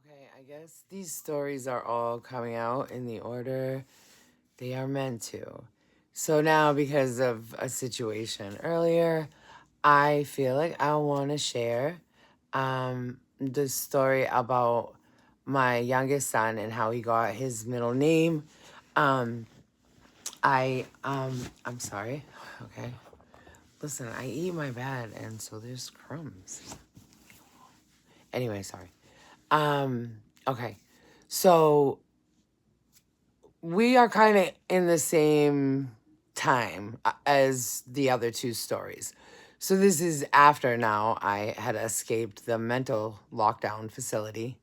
Okay, I guess these stories are all coming out in the order they are meant to. So now, because of a situation earlier, I feel like I want to share the story about my youngest son and how he got his middle name. Um, I'm sorry. Okay. Listen, I eat my bed, and so there's crumbs. Anyway, sorry. Okay. So we are kind of in the same time as the other two stories. So this is after now I had escaped the mental lockdown facility,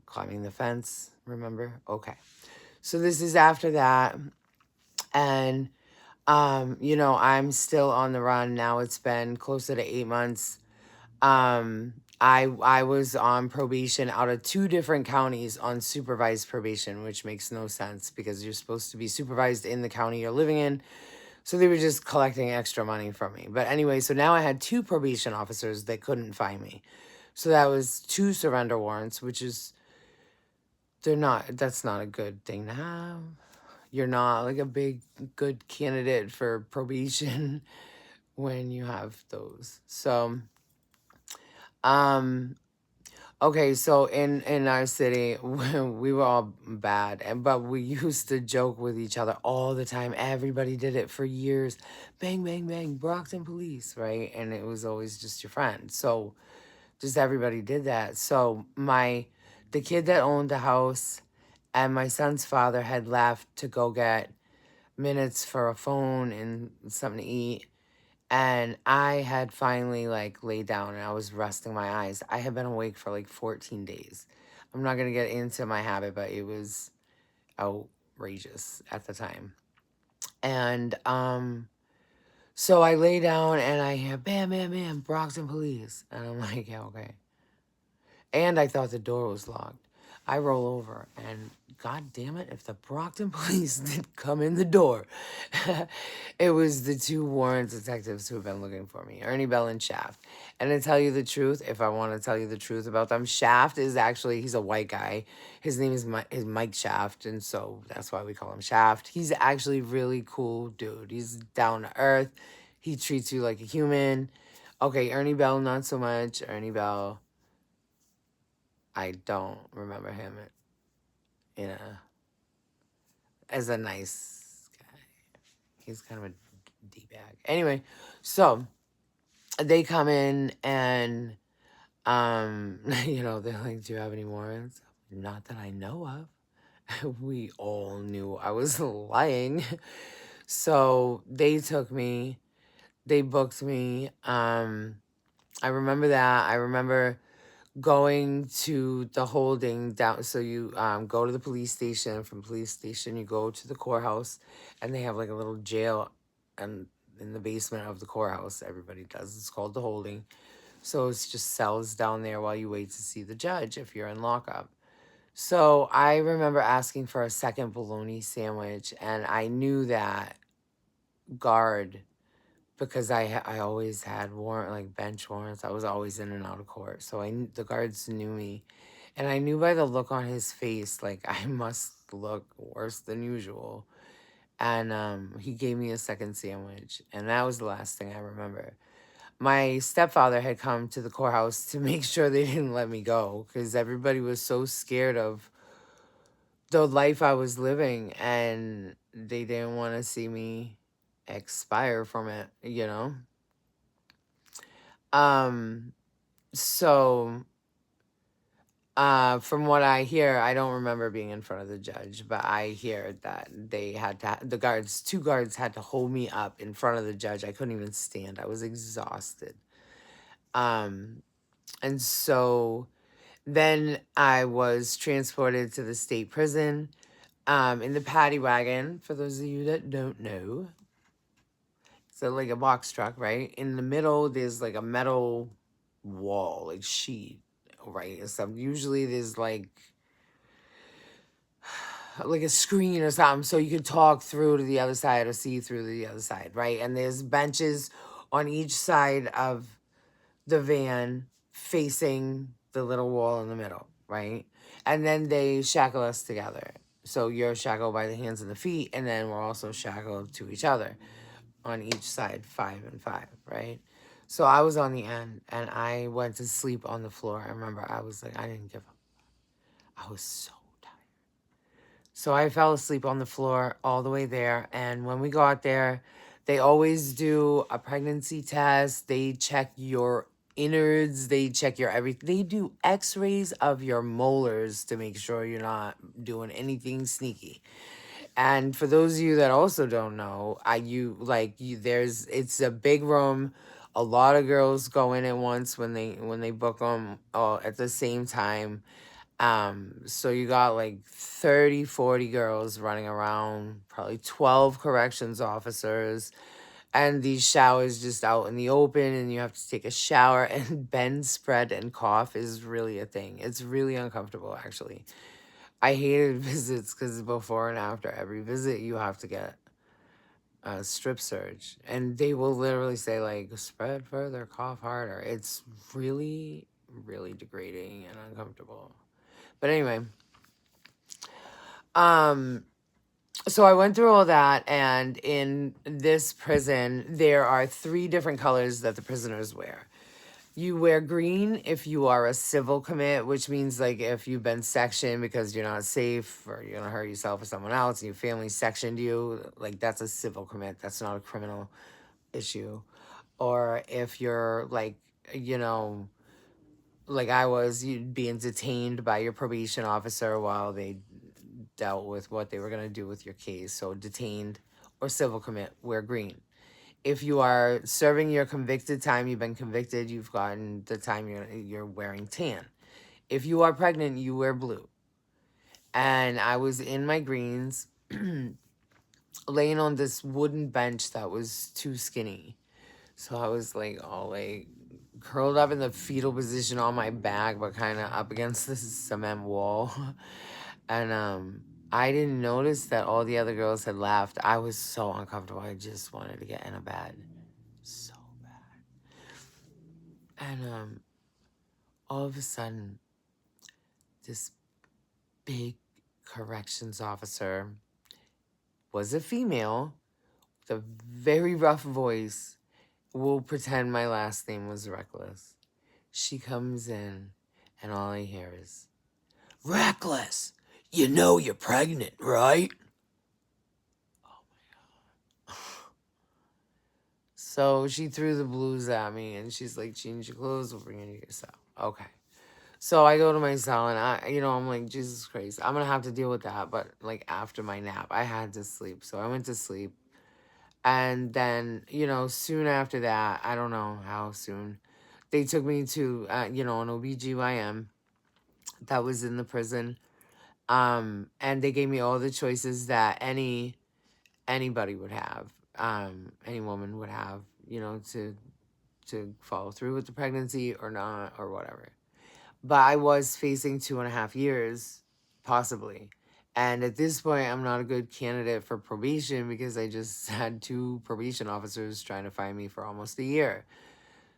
climbing the fence, remember? Okay. So this is after that. And I'm still on the run now. It's been closer to 8 months. I was on probation out of two different counties on supervised probation, which makes no sense because you're supposed to be supervised in the county you're living in. So they were just collecting extra money from me. But anyway, so now I had two probation officers that couldn't find me. So that was two surrender warrants, which is that's not a good thing to have. You're not like a big good candidate for probation when you have those. So um okay, so in our city, we were all bad, but we used to joke with each other all the time. Everybody did it for years. Bang, bang, bang, Brockton police, right? And it was always just your friend. So just everybody did that. So the kid that owned the house and my son's father had left to go get minutes for a phone and something to eat. And I had finally like laid down and I was resting my eyes. I had been awake for like 14 days. I'm not going to get into my habit, but it was outrageous at the time. And so I lay down and I hear bam, bam, bam, Brockton police. And I'm like, yeah, okay. And I thought the door was locked. I roll over and God damn it, if the Brockton police did come in the door, it was the two warrant detectives who have been looking for me, Ernie Bell and Shaft. And to tell you the truth, if I want to tell you the truth about them, Shaft is actually, he's a white guy. His name is Mike Shaft, and so that's why we call him Shaft. He's actually really cool dude. He's down to earth. He treats you like a human. Okay, Ernie Bell, not so much. Ernie Bell, I don't remember him in a as a nice guy. He's kind of a d-bag. Anyway, so they come in and they're like, "Do you have any warrants?" Not that I know of. We all knew I was lying. So they took me, they booked me. I remember that. I remember going to the holding down. So you go to the police station. From police station, you go to the courthouse, and they have like a little jail, and in the basement of the courthouse, everybody does. It's called the holding. So it's just cells down there while you wait to see the judge if you're in lockup. So I remember asking for a second bologna sandwich, and I knew that guard because I always had warrant like bench warrants. I was always in and out of court, so the guards knew me, and I knew by the look on his face like I must look worse than usual. And he gave me a second sandwich, and that was the last thing I remember. My stepfather had come to the courthouse to make sure they didn't let me go because everybody was so scared of the life I was living, and they didn't want to see me expire from it. Um, so from what I hear, I don't remember being in front of the judge, but I hear that they had to, two guards had to hold me up in front of the judge. I couldn't even stand. I was exhausted. Um, and so then I was transported to the state prison, in the paddy wagon. For those of you that don't know, so like a box truck, right? In the middle, there's like a metal wall, like sheet, right? And stuff. Usually there's like a screen or something so you could talk through to the other side or see through to the other side, right? And there's benches on each side of the van facing the little wall in the middle, right? And then they shackle us together. So you're shackled by the hands and the feet, and then we're also shackled to each other on each side, 5 and 5, right? So I was on the end, and I went to sleep on the floor. I remember I was like, I didn't give up. I was so tired. So I fell asleep on the floor all the way there. And when we got there, they always do a pregnancy test. They check your innards. They check your everything. They do x-rays of your molars to make sure you're not doing anything sneaky. And for those of you that also don't know, there's it's a big room. A lot of girls go in at once when they book them at the same time. So you got like 30, 40 girls running around, probably 12 corrections officers, and these showers just out in the open, and you have to take a shower, and bend, spread, and cough is really a thing. It's really uncomfortable, actually. I hated visits because before and after every visit, you have to get a strip search, and they will literally say like, spread further, cough harder. It's really, really degrading and uncomfortable. But anyway, um, so I went through all that, and in this prison, there are 3 different colors that the prisoners wear. You wear green if you are a civil commit, which means like if you've been sectioned because you're not safe or you're gonna hurt yourself or someone else and your family sectioned you, like that's a civil commit. That's not a criminal issue. Or if you're like, you know, like I was, you'd being detained by your probation officer while they dealt with what they were going to do with your case. So detained or civil commit, wear green. If you are serving your convicted time, you've been convicted, you've gotten the time, you're wearing tan. If you are pregnant, you wear blue. And I was in my greens, laying on this wooden bench that was too skinny. So I was like all like curled up in the fetal position on my back, but kind of up against this cement wall. And I didn't notice that all the other girls had left. I was so uncomfortable. I just wanted to get in a bed. So bad. And all of a sudden, this big corrections officer was a female with a very rough voice. We'll pretend my last name was Reckless. She comes in, and all I hear is, Reckless, you know you're pregnant, right? So she threw the blues at me, and she's like, change your clothes, we'll bring you to your cell. Okay. So I go to my cell, and I'm like, Jesus Christ, I'm going to have to deal with that. But like after my nap, I had to sleep. So I went to sleep. And then, soon after that, I don't know how soon, they took me to, an OBGYN that was in the prison. And they gave me all the choices that anybody would have, any woman would have, to follow through with the pregnancy or not or whatever. But I was facing 2.5 years, possibly. And at this point, I'm not a good candidate for probation because I just had 2 probation officers trying to find me for almost a year.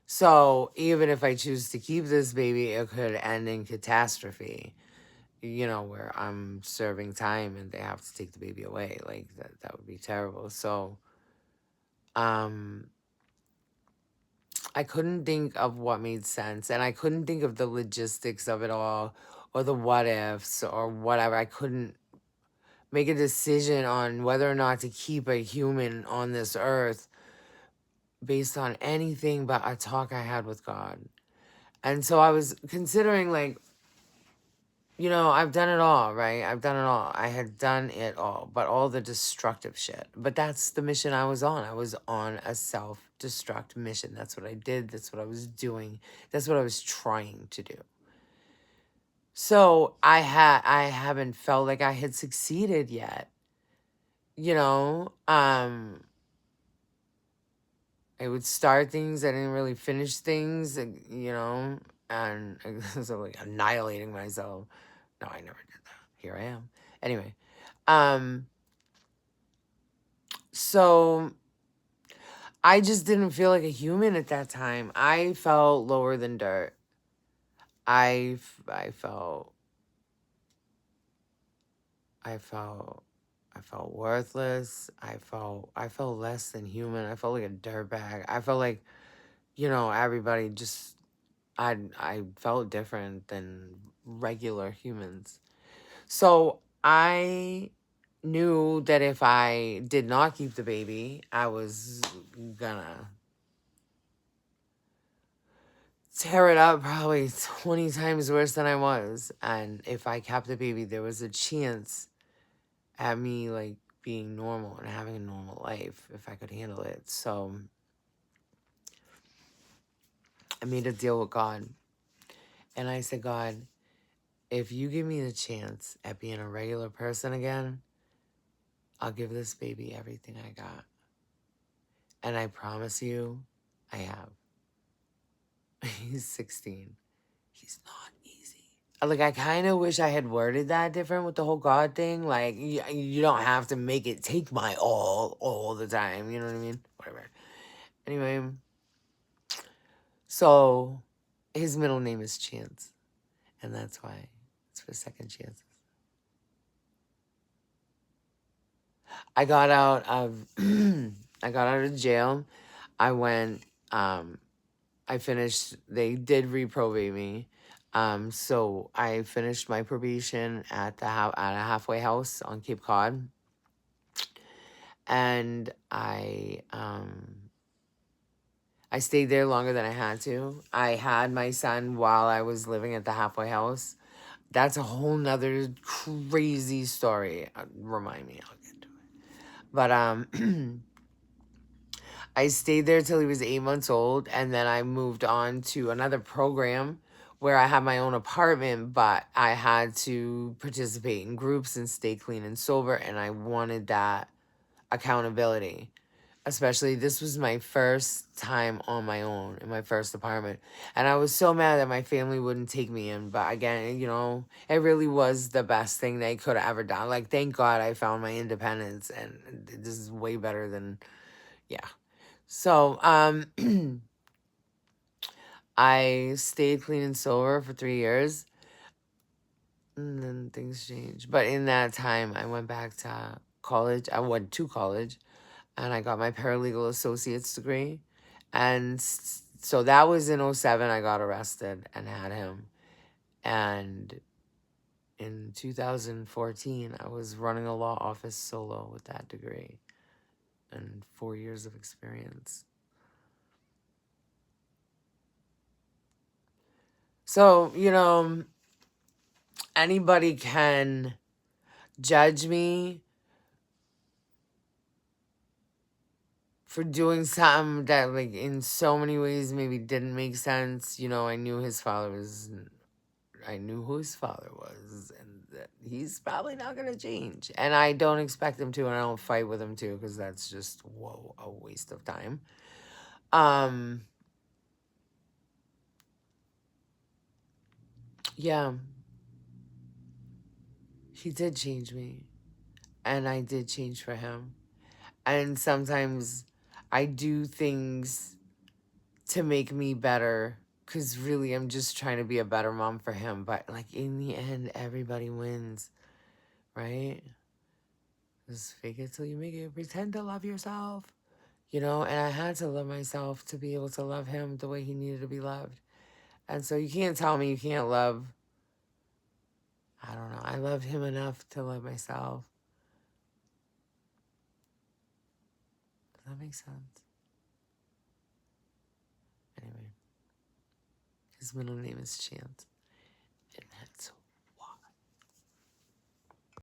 So even if I choose to keep this baby, it could end in catastrophe, where I'm serving time and they have to take the baby away. Like that would be terrible. So, I couldn't think of what made sense, and I couldn't think of the logistics of it all or the what ifs or whatever. I couldn't make a decision on whether or not to keep a human on this earth based on anything but a talk I had with God. And so I was considering, like, I've done it all, right? I've done it all. I had done it all, but all the destructive shit. But that's the mission I was on. I was on a self-destruct mission. That's what I did. That's what I was doing. That's what I was trying to do. So I haven't felt like I had succeeded yet. I would start things, I didn't really finish things, and so like annihilating myself. No, I never did that. Here I am. Anyway, so I just didn't feel like a human at that time. I felt lower than dirt. I felt I felt worthless. I felt less than human. I felt like a dirtbag. I felt like, everybody just I felt different than regular humans. So I knew that if I did not keep the baby, I was gonna tear it up probably 20 times worse than I was. And if I kept the baby, there was a chance at me like being normal and having a normal life if I could handle it. So I made a deal with God. And I said, God, if you give me the chance at being a regular person again, I'll give this baby everything I got. And I promise you, I have. He's 16. He's not easy. Like, I kind of wish I had worded that different with the whole God thing. Like, you don't have to make it take my all the time. You know what I mean? Whatever. Anyway, so his middle name is Chance. And that's why it's for second chances. I got out of I got out of jail. I went I finished, they did reprobate me. So I finished my probation at at a halfway house on Cape Cod. And I stayed there longer than I had to. I had my son while I was living at the halfway house. That's a whole nother crazy story. Remind me, I'll get to it. But I stayed there till he was 8 months old, and then I moved on to another program where I had my own apartment, but I had to participate in groups and stay clean and sober, and I wanted that accountability. Especially, this was my first time on my own in my first apartment. And I was so mad that my family wouldn't take me in. But again, it really was the best thing they could have ever done. Like, thank God I found my independence. And this is way better than, yeah. So, I stayed clean and sober for 3 years. And then things changed. But in that time, I went back to college. I went to college. And I got my paralegal associate's degree. And so that was in '07. I got arrested and had him. And in 2014, I was running a law office solo with that degree and 4 years of experience. So, anybody can judge me for doing something that, like, in so many ways maybe didn't make sense. I knew his father was, I knew who his father was, and that he's probably not going to change. And I don't expect him to, and I don't fight with him to, because that's just, whoa, a waste of time. Yeah, he did change me, and I did change for him. And sometimes I do things to make me better, because really I'm just trying to be a better mom for him. But, like, in the end, everybody wins, right? Just fake it till you make it. Pretend to love yourself. And I had to love myself to be able to love him the way he needed to be loved. And so you can't tell me you can't love. I don't know. I loved him enough to love myself. Does that make sense? Anyway, his middle name is Chance.